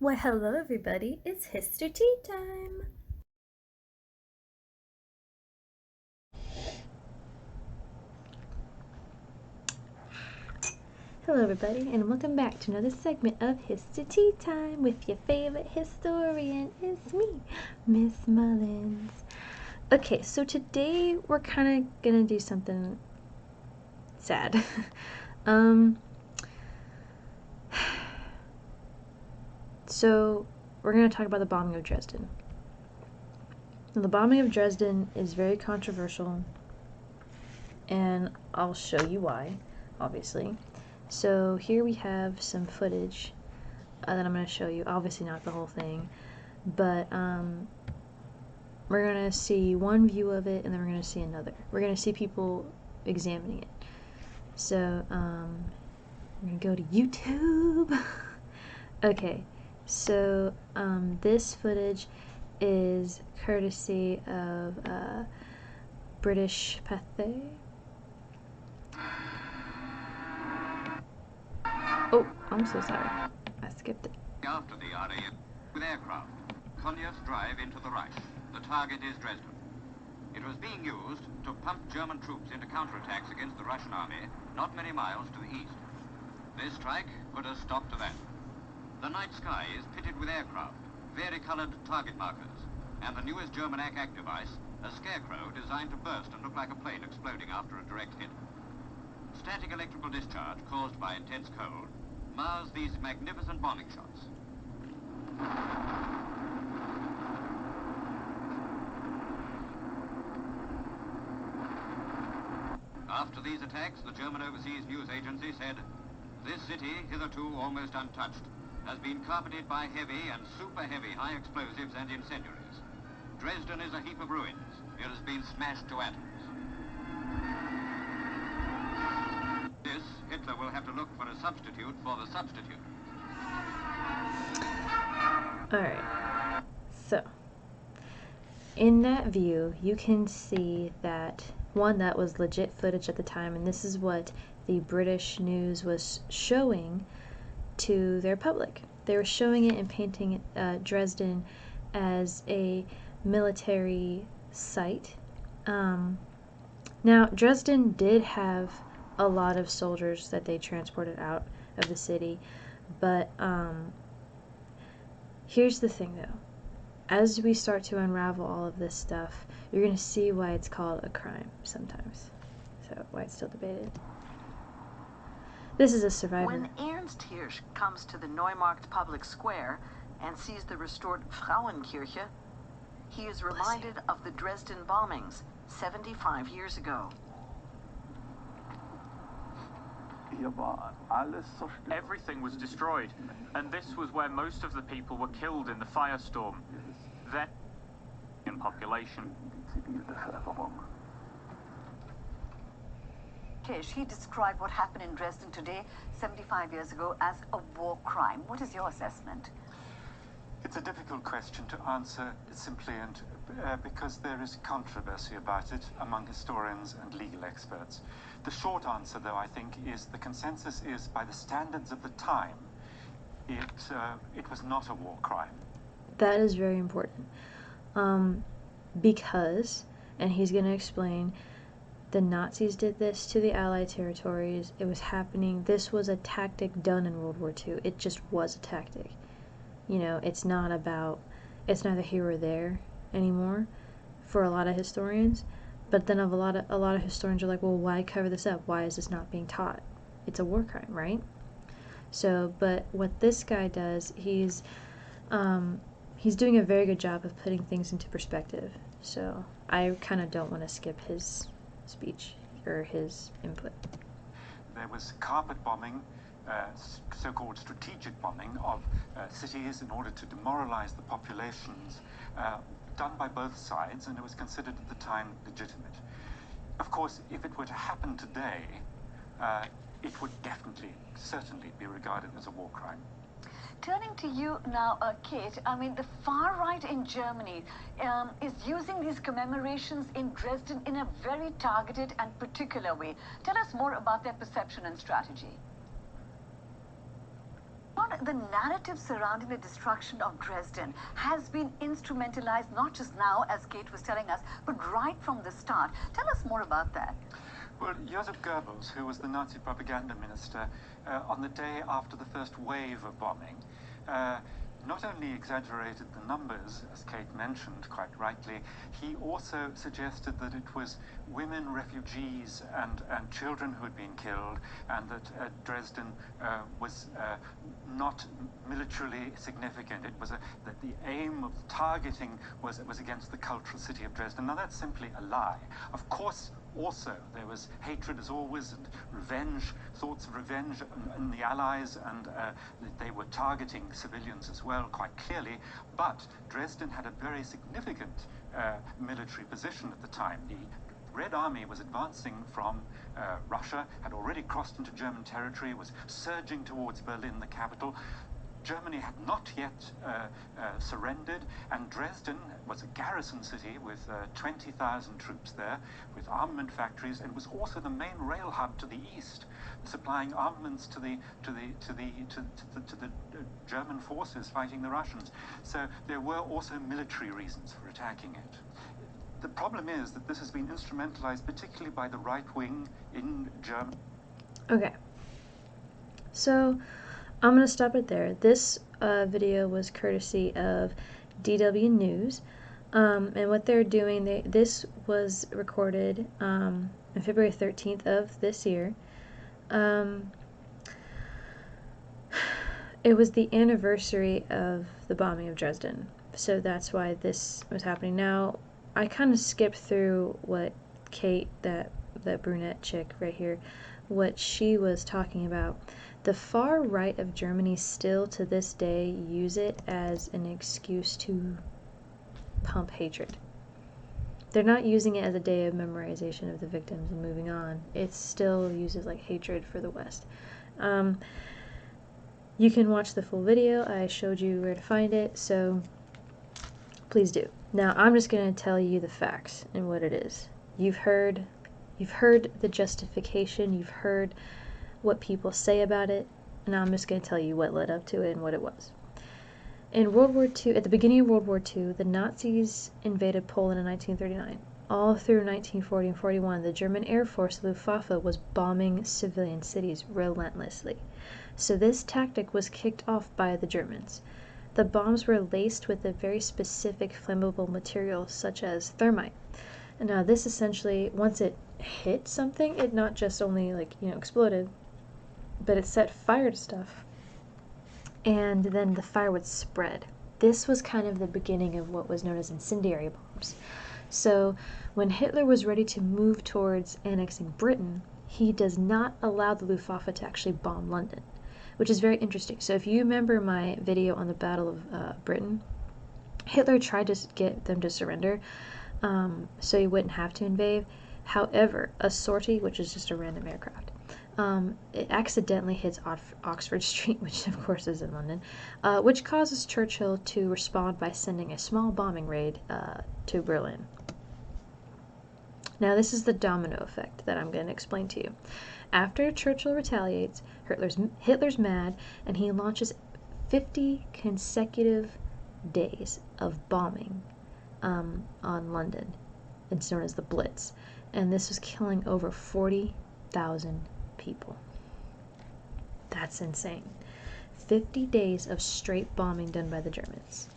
Why, hello everybody, it's Histor-Tea Time! Hello everybody, and welcome back to another segment of Histor-Tea Time with your favorite historian. It's me, Miss Mullins. Okay, so today we're kind of gonna do something sad. So we're gonna talk about the bombing of Dresden. Now, the bombing of Dresden is very controversial, and I'll show you why, obviously. So here we have some footage that I'm going to show you. Obviously not the whole thing, but we're going to see one view of it, and then we're going to see another. We're going to see people examining it. So we're going to go to YouTube. Okay, so this footage is courtesy of British Pathé. Oh, I'm so sorry. I skipped it. After the RAF with aircraft, Conyers drive into the Reich. The target is Dresden. It was being used to pump German troops into counterattacks against the Russian army, not many miles to the east. This strike put a stop to that. The night sky is pitted with aircraft, vari-colored target markers, and the newest German attack device, a scarecrow designed to burst and look like a plane exploding after a direct hit. Static electrical discharge caused by intense cold mars these magnificent bombing shots. After these attacks, the German overseas news agency said, "This city, hitherto almost untouched, has been carpeted by heavy and super heavy high explosives and incendiaries. Dresden is a heap of ruins. It has been smashed to atoms." This, Hitler will have to look for a substitute for the substitute. Alright, so in that view, you can see that, one, that was legit footage at the time, and this is what the British news was showing to their public. They were showing it and painting Dresden as a military site. Now, Dresden did have a lot of soldiers that they transported out of the city, but here's the thing though. As we start to unravel all of this stuff, you're going to see why it's called a crime sometimes. So, why it's still debated. This is a survivor. When Ernst Hirsch comes to the Neumarkt public square and sees the restored Frauenkirche, he is reminded of the Dresden bombings 75 years ago. Everything was destroyed, and this was where most of the people were killed in the firestorm. Then, in population. He described what happened in Dresden today, 75 years ago, as a war crime. What is your assessment? It's a difficult question to answer simply, and because there is controversy about it among historians and legal experts. The short answer, though, I think, is the consensus is, by the standards of the time, it was not a war crime. That is very important. Because, and he's going to explain, the Nazis did this to the Allied territories. It was happening. This was a tactic done in World War II. It just was a tactic. You know, it's neither here or there anymore for a lot of historians. But then a lot of historians are like, well, why cover this up? Why is this not being taught? It's a war crime, right? So, but what this guy does, he's doing a very good job of putting things into perspective. So I kind of don't want to skip his speech or his input. There was carpet bombing, so-called strategic bombing of cities in order to demoralize the populations, done by both sides, and it was considered at the time legitimate. Of course, if it were to happen today, it would certainly be regarded as a war crime. Turning to you now, Kate, I mean, the far right in Germany is using these commemorations in Dresden in a very targeted and particular way. Tell us more about their perception and strategy. the narrative surrounding the destruction of Dresden has been instrumentalized not just now, as Kate was telling us, but right from the start. Tell us more about that. Well, Joseph Goebbels, who was the Nazi propaganda minister, on the day after the first wave of bombing, not only exaggerated the numbers, as Kate mentioned quite rightly, he also suggested that it was women, refugees, and children who had been killed, and that Dresden was not militarily significant. It was that the aim of targeting was against the cultural city of Dresden. Now, that's simply a lie. Of course, also, there was hatred as always, and revenge, thoughts of revenge in the Allies, and they were targeting civilians as well, quite clearly. But Dresden had a very significant military position at the time. The Red Army was advancing from Russia, had already crossed into German territory, was surging towards Berlin, the capital. Germany had not yet surrendered, and Dresden was a garrison city with 20,000 troops there, with armament factories, and was also the main rail hub to the east, supplying armaments to the German forces fighting the Russians. So there were also military reasons for attacking it. The problem is that this has been instrumentalized, particularly by the right wing in Germany. Okay, so I'm going to stop it there. This video was courtesy of DW News, and what they're doing, this was recorded on February 13th of this year. It was the anniversary of the bombing of Dresden, so that's why this was happening. Now, I kind of skipped through what Kate, that brunette chick right here, what she was talking about. The far right of Germany still to this day use it as an excuse to pump hatred. They're not using it as a day of memorization of the victims and moving on. It still uses like hatred for the West. You can watch the full video. I showed you where to find it, so please do. Now I'm just going to tell you the facts and what it is. You've heard the justification, you've heard what people say about it, and now I'm just going to tell you what led up to it and what it was. In World War II, at the beginning of World War II, the Nazis invaded Poland in 1939. All through 1940 and 41, the German Air Force, Luftwaffe, was bombing civilian cities relentlessly. So this tactic was kicked off by the Germans. The bombs were laced with a very specific flammable material, such as thermite. And now this essentially, once it hit something, it not just only exploded, but it set fire to stuff. And then the fire would spread. This was kind of the beginning of what was known as incendiary bombs. So when Hitler was ready to move towards annexing Britain, he does not allow the Luftwaffe to actually bomb London, which is very interesting. So if you remember my video on the Battle of Britain, Hitler tried to get them to surrender so he wouldn't have to invade. However, a sortie, which is just a random aircraft, it accidentally hits Oxford Street, which of course is in London, which causes Churchill to respond by sending a small bombing raid to Berlin. Now this is the domino effect that I'm going to explain to you. After Churchill retaliates, Hitler's mad, and he launches 50 consecutive days of bombing on London. It's known as the Blitz, and this was killing over 40,000 people. That's insane. 50 days of straight bombing done by the Germans.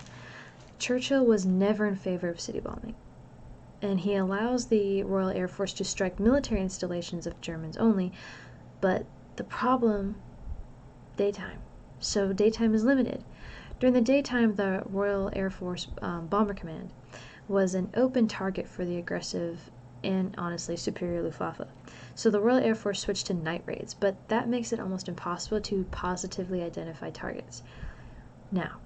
Churchill was never in favor of city bombing, and he allows the Royal Air Force to strike military installations of Germans only, but the problem, daytime. So daytime is limited. During the daytime, the Royal Air Force Bomber Command was an open target for the aggressive and honestly superior Luftwaffe. So the Royal Air Force switched to night raids, but that makes it almost impossible to positively identify targets. Now,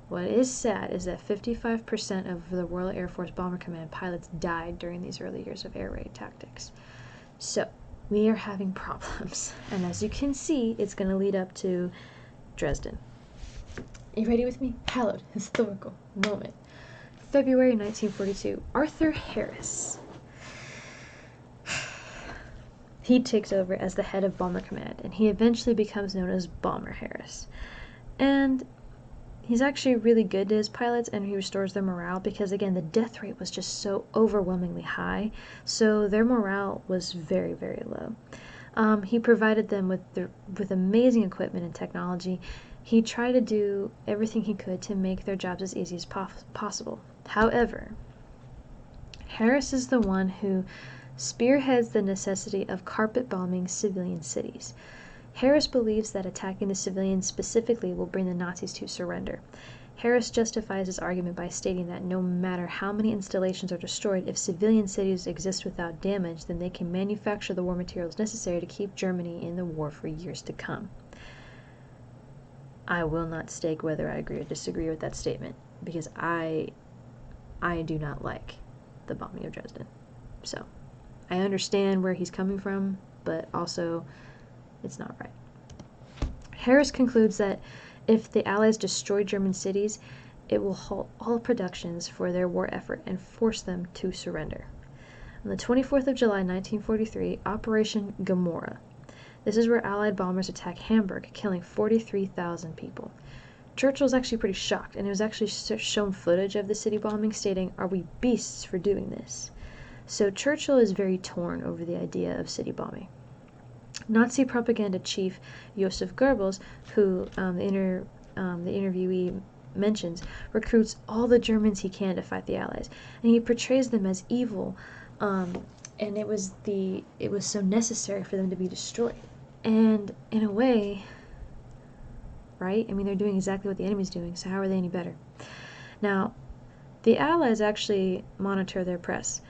what is sad is that 55% of the Royal Air Force Bomber Command pilots died during these early years of air raid tactics. So we are having problems, and as you can see, it's going to lead up to Dresden. Are you ready with me? Hallowed historical moment. February 1942, Arthur Harris. He takes over as the head of Bomber Command, and he eventually becomes known as Bomber Harris. And he's actually really good to his pilots, and he restores their morale because, again, the death rate was just so overwhelmingly high, so their morale was very, very low. He provided them with amazing equipment and technology. He tried to do everything he could to make their jobs as easy as possible. However, Harris is the one who spearheads the necessity of carpet bombing civilian cities. Harris believes that attacking the civilians specifically will bring the Nazis to surrender. Harris justifies his argument by stating that no matter how many installations are destroyed, if civilian cities exist without damage, then they can manufacture the war materials necessary to keep Germany in the war for years to come. I will not stake whether I agree or disagree with that statement, because I do not like the bombing of Dresden. So, I understand where he's coming from, but also it's not right. Harris concludes that if the Allies destroy German cities, it will halt all productions for their war effort and force them to surrender. On the 24th of July, 1943, Operation Gomorrah. This is where Allied bombers attack Hamburg, killing 43,000 people. Churchill's actually pretty shocked, and it was actually shown footage of the city bombing stating, "Are we beasts for doing this?" So Churchill is very torn over the idea of city bombing. Nazi propaganda chief Joseph Goebbels, who the interviewee mentions, recruits all the Germans he can to fight the Allies, and he portrays them as evil, and it was so necessary for them to be destroyed. And in a way, right? I mean, they're doing exactly what the enemy's doing, so how are they any better? Now, the Allies actually monitor their press.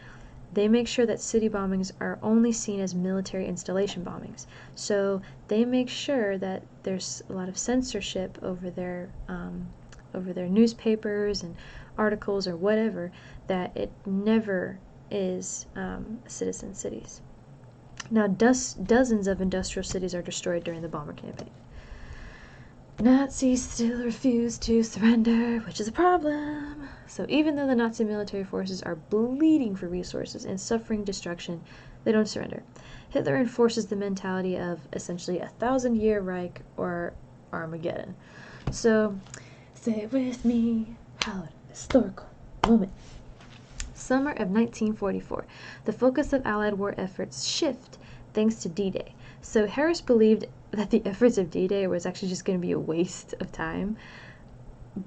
They make sure that city bombings are only seen as military installation bombings. So they make sure that there's a lot of censorship over their newspapers and articles or whatever, that it never is citizen cities. Now, dozens of industrial cities are destroyed during the bomber campaign. Nazis still refuse to surrender, which is a problem. So even though the Nazi military forces are bleeding for resources and suffering destruction, they don't surrender. Hitler enforces the mentality of essentially 1,000-year Reich or Armageddon. So, say it with me, hallowed historical moment. Summer of 1944. The focus of Allied war efforts shift thanks to D-Day. So Harris believed that the efforts of D-Day was actually just going to be a waste of time.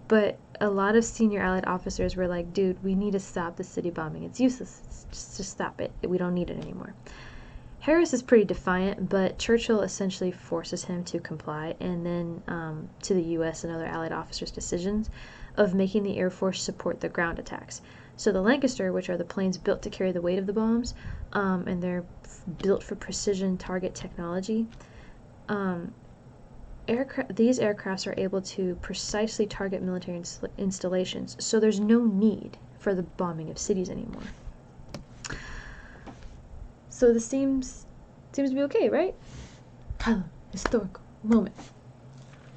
But a lot of senior Allied officers were like, dude, we need to stop the city bombing. It's useless. Just stop it. We don't need it anymore. Harris is pretty defiant, but Churchill essentially forces him to comply, and then to the U.S. and other Allied officers' decisions of making the Air Force support the ground attacks. So the Lancaster, which are the planes built to carry the weight of the bombs, and they're built for precision target technology, these aircrafts are able to precisely target military installations, so there's no need for the bombing of cities anymore. So this seems to be okay, right? Historical moment.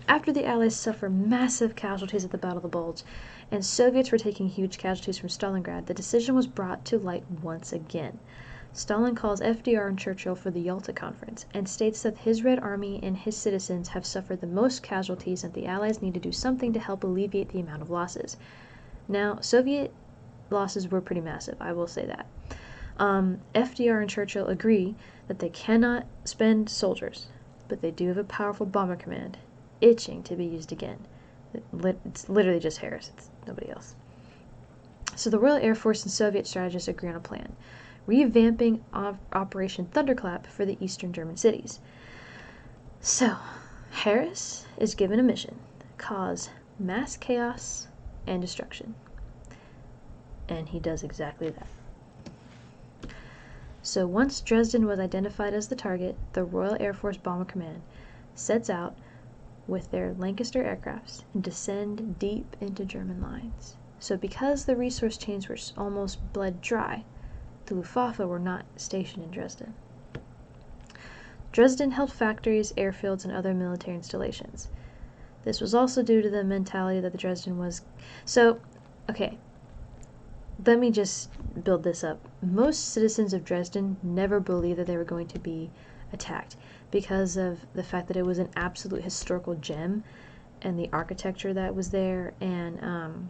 After the Allies suffer massive casualties at the Battle of the Bulge, and Soviets were taking huge casualties from Stalingrad, the decision was brought to light once again. Stalin calls FDR and Churchill for the Yalta Conference, and states that his Red Army and his citizens have suffered the most casualties and the Allies need to do something to help alleviate the amount of losses. Now, Soviet losses were pretty massive, I will say that. FDR and Churchill agree that they cannot spend soldiers, but they do have a powerful bomber command, itching to be used again. It's literally just Harris, it's nobody else. So the Royal Air Force and Soviet strategists agree on a plan, revamping Operation Thunderclap for the eastern German cities. So, Harris is given a mission, cause mass chaos and destruction. And he does exactly that. So once Dresden was identified as the target, the Royal Air Force Bomber Command sets out with their Lancaster aircrafts and descend deep into German lines. So because the resource chains were almost bled dry, the Luftwaffe were not stationed in Dresden. Dresden held factories, airfields, and other military installations. This was also due to the mentality that the Dresden was... So, okay, let me just build this up. Most citizens of Dresden never believed that they were going to be attacked because of the fact that it was an absolute historical gem, and the architecture that was there, and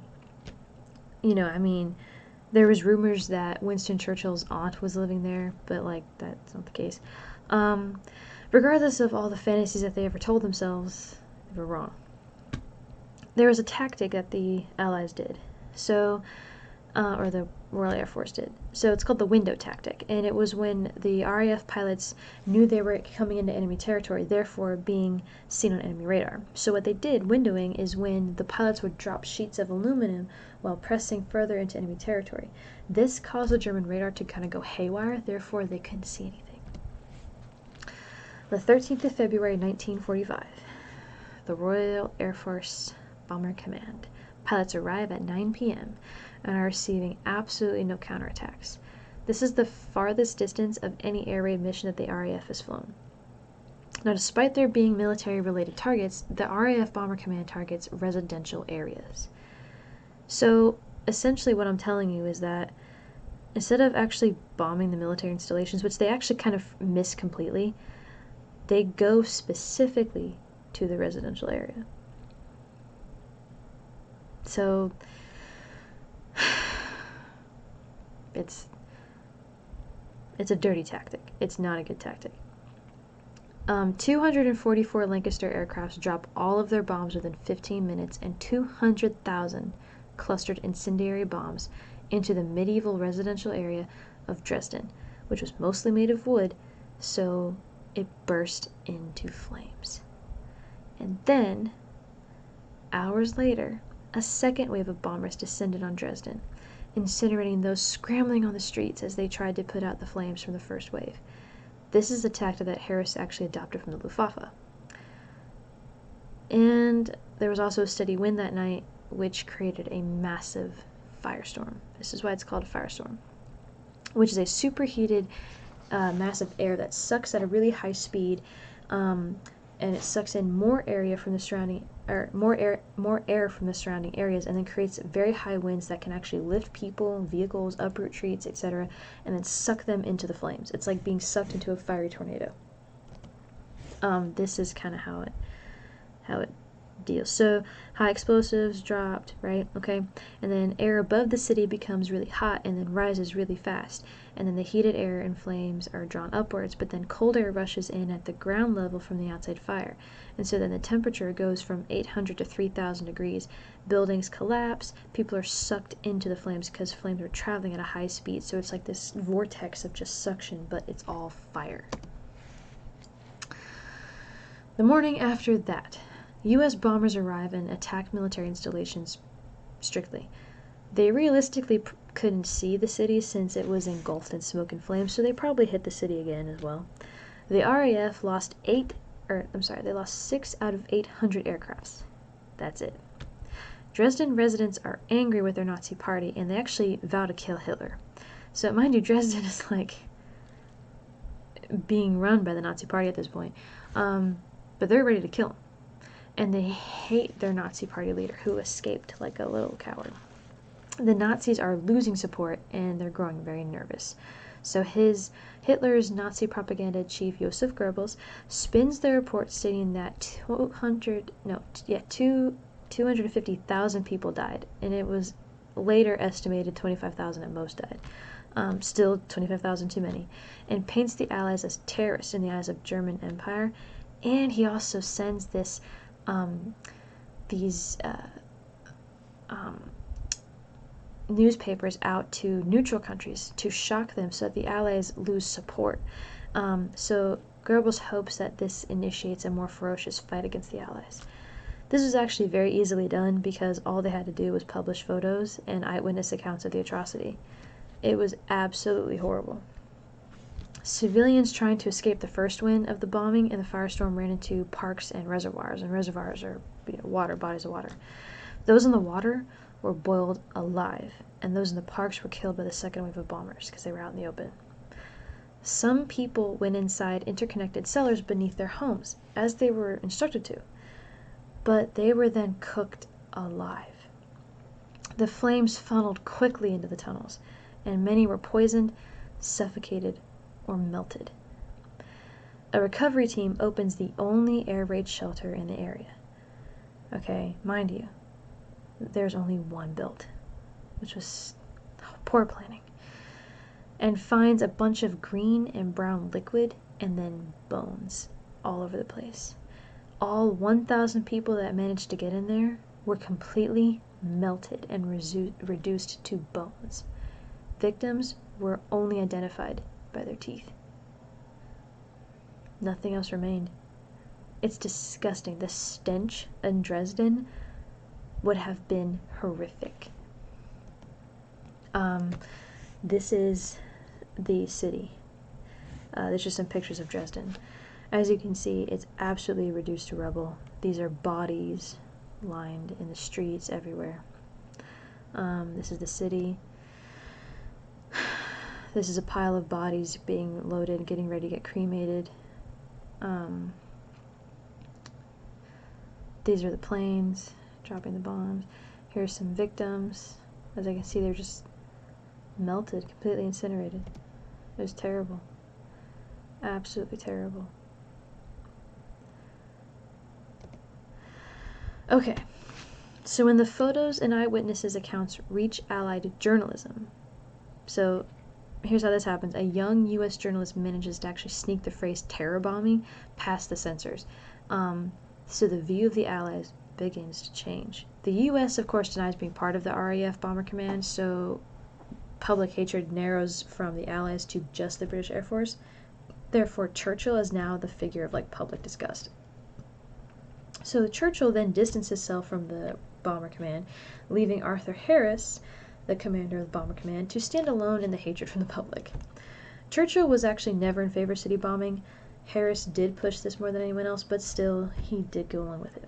you know, I mean, there was rumors that Winston Churchill's aunt was living there, but like that's not the case. Regardless of all the fantasies that they ever told themselves, they were wrong. There was a tactic that the Allies did, so or the Royal Air Force did. So it's called the window tactic, and it was when the RAF pilots knew they were coming into enemy territory, therefore being seen on enemy radar. So what they did, windowing, is when the pilots would drop sheets of aluminum while pressing further into enemy territory. This caused the German radar to kind of go haywire, therefore they couldn't see anything. The 13th of February 1945, the Royal Air Force Bomber Command. Pilots arrive at 9 p.m. and are receiving absolutely no counterattacks. This is the farthest distance of any air raid mission that the RAF has flown. Now, despite there being military-related targets, the RAF Bomber Command targets residential areas. So, essentially what I'm telling you is that instead of actually bombing the military installations, which they actually kind of miss completely, they go specifically to the residential area. So, it's a dirty tactic. It's not a good tactic. 244 Lancaster aircrafts drop all of their bombs within 15 minutes, and 200,000 clustered incendiary bombs into the medieval residential area of Dresden, which was mostly made of wood, so it burst into flames. And then, hours later, a second wave of bombers descended on Dresden, incinerating those scrambling on the streets as they tried to put out the flames from the first wave. This is a tactic that Harris actually adopted from the Luftwaffe. And there was also a steady wind that night, which created a massive firestorm. This is why it's called a firestorm, which is a superheated massive air that sucks at a really high speed, and it sucks in more area from the surrounding, or more air from the surrounding areas, and then creates very high winds that can actually lift people, vehicles, uproot trees, etc., and then suck them into the flames. It's like being sucked into a fiery tornado. This is kind of how it deals. So high explosives dropped, right? Okay, and then air above the city becomes really hot and then rises really fast, and then the heated air and flames are drawn upwards, but then cold air rushes in at the ground level from the outside fire, and so then the temperature goes from 800 to 3,000 degrees. Buildings collapse, people are sucked into the flames because flames are traveling at a high speed, so it's like this vortex of just suction, but it's all fire. The morning after that, U.S. bombers arrive and attack military installations strictly. They realistically couldn't see the city since it was engulfed in smoke and flames, so they probably hit the city again as well. The RAF lost 6 out of 800 aircrafts. That's it. Dresden residents are angry with their Nazi party, and they actually vow to kill Hitler. So mind you, Dresden is like being run by the Nazi party at this point. But they're ready to kill him. And they hate their Nazi party leader, who escaped like a little coward. The Nazis are losing support, and they're growing very nervous. So Hitler's Nazi propaganda chief, Joseph Goebbels, spins the report stating that 250,000 people died, and it was later estimated 25,000 at most died. Still 25,000 too many, and paints the Allies as terrorists in the eyes of German Empire. And he also sends these newspapers out to neutral countries to shock them so that the Allies lose support. So Goebbels hopes that this initiates a more ferocious fight against the Allies. This was actually very easily done because all they had to do was publish photos and eyewitness accounts of the atrocity. It was absolutely horrible. Civilians trying to escape the first wind of the bombing and the firestorm ran into parks and reservoirs are water, bodies of water. Those in the water were boiled alive, and those in the parks were killed by the second wave of bombers because they were out in the open. Some people went inside interconnected cellars beneath their homes, as they were instructed to, but they were then cooked alive. The flames funneled quickly into the tunnels, and many were poisoned, suffocated, or melted. A recovery team opens the only air raid shelter in the area. Okay, mind you, there's only one built, which was poor planning, and finds a bunch of green and brown liquid and then bones all over the place. All 1,000 people that managed to get in there were completely melted and reduced to bones. Victims were only identified by their teeth. Nothing else remained. It's disgusting. The stench in Dresden would have been horrific. This is the city. There's just some pictures of Dresden. As you can see, it's absolutely reduced to rubble. These are bodies lined in the streets everywhere. This is the city. This is a pile of bodies being loaded, getting ready to get cremated. These are the planes dropping the bombs. Here's some victims. As I can see, they're just melted, completely incinerated. It was terrible. Absolutely terrible. Okay, so when the photos and eyewitnesses accounts reach Allied journalism, so here's how this happens. A young U.S. journalist manages to actually sneak the phrase terror bombing past the censors. So the view of the Allies begins to change. The U.S., of course, denies being part of the RAF Bomber Command, so public hatred narrows from the Allies to just the British Air Force. Therefore, Churchill is now the figure of public disgust. So Churchill then distanced himself from the Bomber Command, leaving Arthur Harris, the commander of the Bomber Command, to stand alone in the hatred from the public. Churchill was actually never in favor of city bombing. Harris did push this more than anyone else, but still, he did go along with it.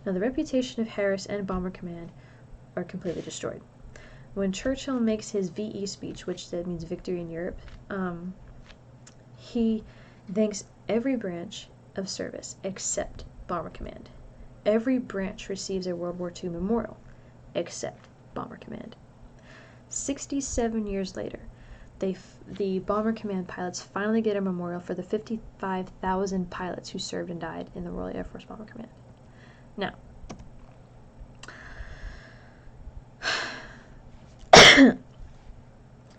Now, the reputation of Harris and Bomber Command are completely destroyed. When Churchill makes his VE speech, which that means victory in Europe, he thanks every branch of service except Bomber Command. Every branch receives a World War II memorial, except Bomber Command. 67 years later, the Bomber Command pilots finally get a memorial for the 55,000 pilots who served and died in the Royal Air Force Bomber Command. Now,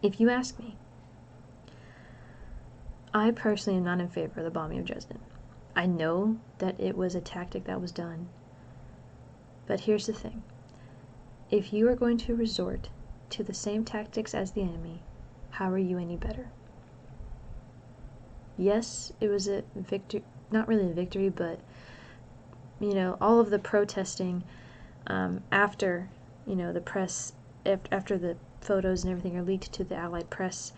if you ask me, I personally am not in favor of the bombing of Dresden. I know that it was a tactic that was done, but here's the thing. If you are going to resort to the same tactics as the enemy, how are you any better? Yes, it was a victory, not really a victory, but, all of the protesting after, the press, after the photos and everything are leaked to the Allied press,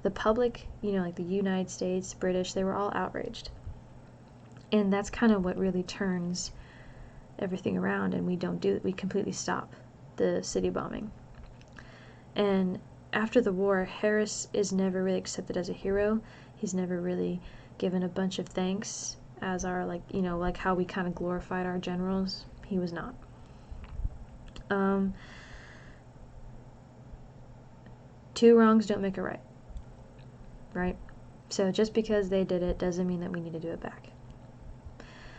the public, the United States, British, they were all outraged. And that's kind of what really turns everything around, and we completely stop the city bombing. And after the war, Harris is never really accepted as a hero. He's never really given a bunch of thanks as our, like how we kind of glorified our generals. He was not. Two wrongs don't make a right. Right? So just because they did it doesn't mean that we need to do it back.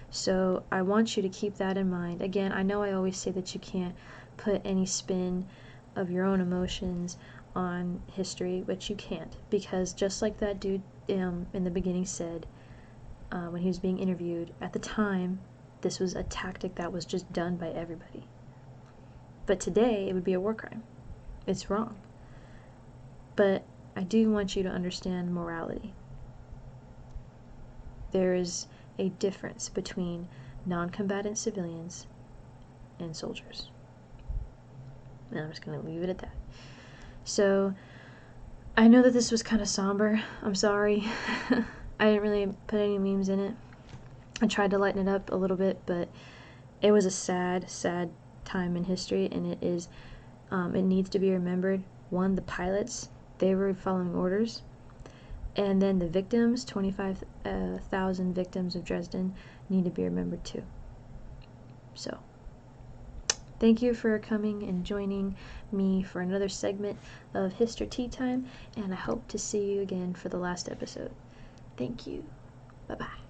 So I want you to keep that in mind. Again, I know I always say that you can't put any spin of your own emotions on history, which you can't, because just like that dude in the beginning said, when he was being interviewed, at the time, this was a tactic that was just done by everybody. But today, it would be a war crime. It's wrong. But I do want you to understand morality. There is a difference between non-combatant civilians and soldiers. And I'm just going to leave it at that. So, I know that this was kind of somber. I'm sorry. I didn't really put any memes in it. I tried to lighten it up a little bit, but it was a sad, sad time in history, and it is, it needs to be remembered. One, the pilots, they were following orders. And then the victims, 25,000 victims of Dresden, need to be remembered too. So, thank you for coming and joining me for another segment of Histor-Tea Time, and I hope to see you again for the last episode. Thank you. Bye-bye.